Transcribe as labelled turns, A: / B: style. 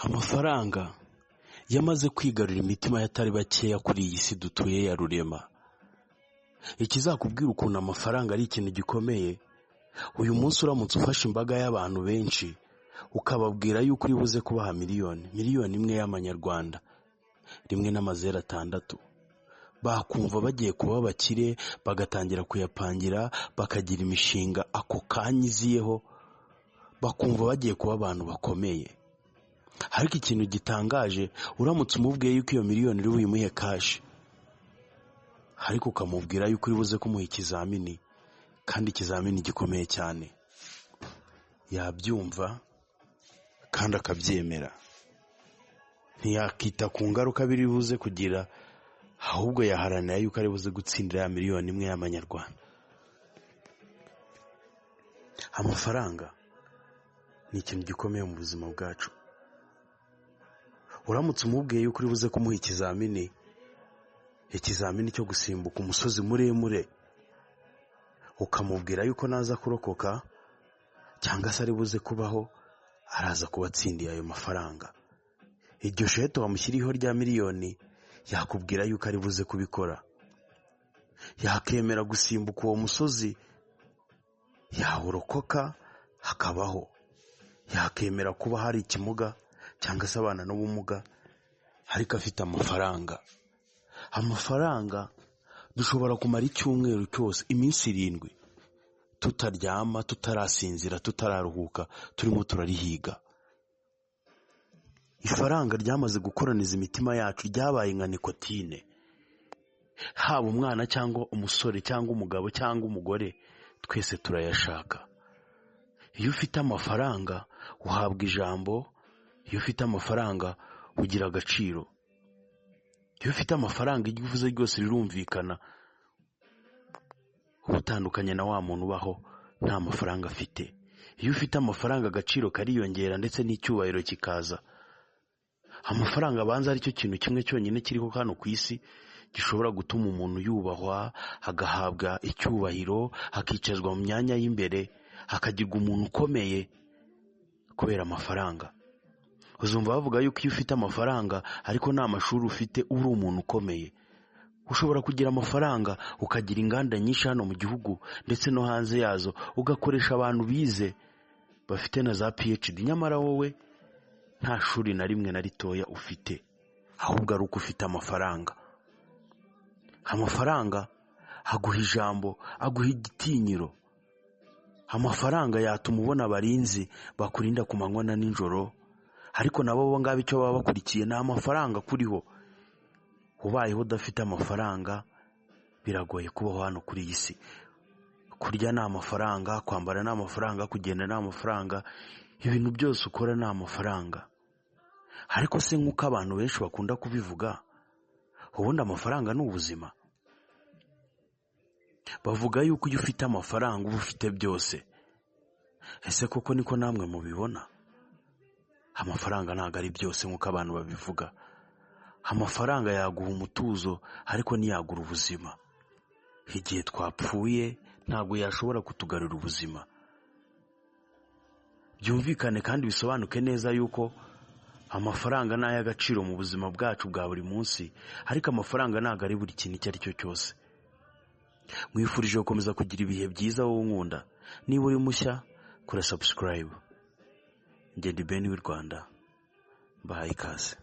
A: Amafaranga yamaze kwigarurira imitima y'atari bakeya kuri iyi si dutuye ya rurema. Ikizakubwira ukuntu amafaranga ari ikintu gikomeye, uyu munsi uramutse ufashe imbaga y'abantu benshi ukababwira yuko uri buze kubaha miliyoni imwe y'amanyarwanda, 1.6, bakumva bagiye kuba abakire, bagatangira kuyapangira, bakagira imishinga ako kanya iziyeho, bakumva bagiye kuba abantu bakomeye. Ariko ikintu gitangaje, uramutse umubwiye yuko iyo miliyoni uri buyimuhe kashi, ariko ukamubwira yuko uri buze kumuha ikizamini, kandi ikizamini gikomeye cyane, yabyumva kandi akabyemera. Ntiyakita ku ngaruka biri buze kugira, ahubwo yaharanira yuko ari buze gutsindira ya miliyoni imwe y'amanyarwanda. Amafaranga ni ikintu gikomeye mu buzima bwacu. Uramutse umubwiye yuko uri buze kumuha ikizamini cyo gusimbuka umusozi muremure, ukamubwira yuko naza kurokoka cyangwa se ari buze kubaho, araza kubatsindiye ayo mafaranga. Iryo sheto wamushyiriyeho rya miliyoni, yakubwira yuko ari buze kubikora, yakemera gusimbuka uwo musozi, yawurokoka hakabaho, yakemera kuba hari ikimuga cyangwa se abana n'ubumuga, ariko afite amafaranga. Amafaranga dushobora kumara icyumweru cyose, iminsi 7, tutaryama, tutarasinzira, tutararuhuka, turimo turarihiga. Ifaranga ryamaze gukoraniza imitima yacu, ryabaye nka nikotine. Haba umwana cyangwa umusore cyangwa umugabo cyangwa umugore, twese turayashaka. Iyo ufite amafaranga uhabwa ijambo, iyo ufite amafaranga ugira agaciro. Iyo ufite amafaranga iryo uvuze ryose rirumvikana, ubutandukanye na wa muntu ubaho nta mafaranga afite. Iyo ufite amafaranga agaciro kariyongera ndetse n'icyubahiro kikaza. Amafaranga abanza ari cyo kintu kimwe cyonyine kiriho hano ku isi gishobora gutuma umuntu yubahwa, agahabwa icyubahiro, akicazwa mu myanya y'imbere, akagirwa umuntu ukomeye kubera amafaranga. Uzumva bavuga yuko iyo ufite amafaranga ariko nta mashuri ufite, uri umuntu ukomeye. Ushobora kugira amafaranga ukagira inganda nyinshi hano mu gihugu ndetse no hanze yazo, ugakoresha abantu bize bafite na za PhD, nyamara wowe nta shuri na rimwe na ritoya ufite, ahubwo ari uko ufite amafaranga. Amafaranga aguha ijambo, aguha igitinyiro. Amafaranga yatuma ubona abarinzi bakurinda ku manywa na nijoro, ariko nabo bo ngabo icyo baba bakurikiye ni amafaranga kuriho. Ubayeho udafite amafaranga, biragoye kubaho hano kuri iyi si. Kurya ni amafaranga, kwambara ni amafaranga, kugenda ni amafaranga, ibintu byose ukora ni amafaranga. Ariko se nk'uko abantu benshi bakunda kubivuga, ubundi amafaranga ni ubuzima? Bavuga yuko iyo ufite amafaranga uba ufite byose. Ese koko niko namwe mubibona? Amafaranga ntabwo ari byose nk'uko abantu babivuga. Amafaranga yaguha umutuzo, ariko ntiyagura ubuzima. Igihe twapfuye ntabwo yashobora kutugarura ubuzima. Byumvikane kandi bisobanuke neza yuko amafaranga ni ay'agaciro mu buzima bwacu bwa buri munsi, ariko amafaranga ntabwo ari buri kintu icyo ari cyo cyose. Mwifurije gukomeza kugira ibihe byiza wowe nkunda. Niba uri mushya, kora subscribe. Njye ndi Ben w'i Rwanda, mbahaye ikaze.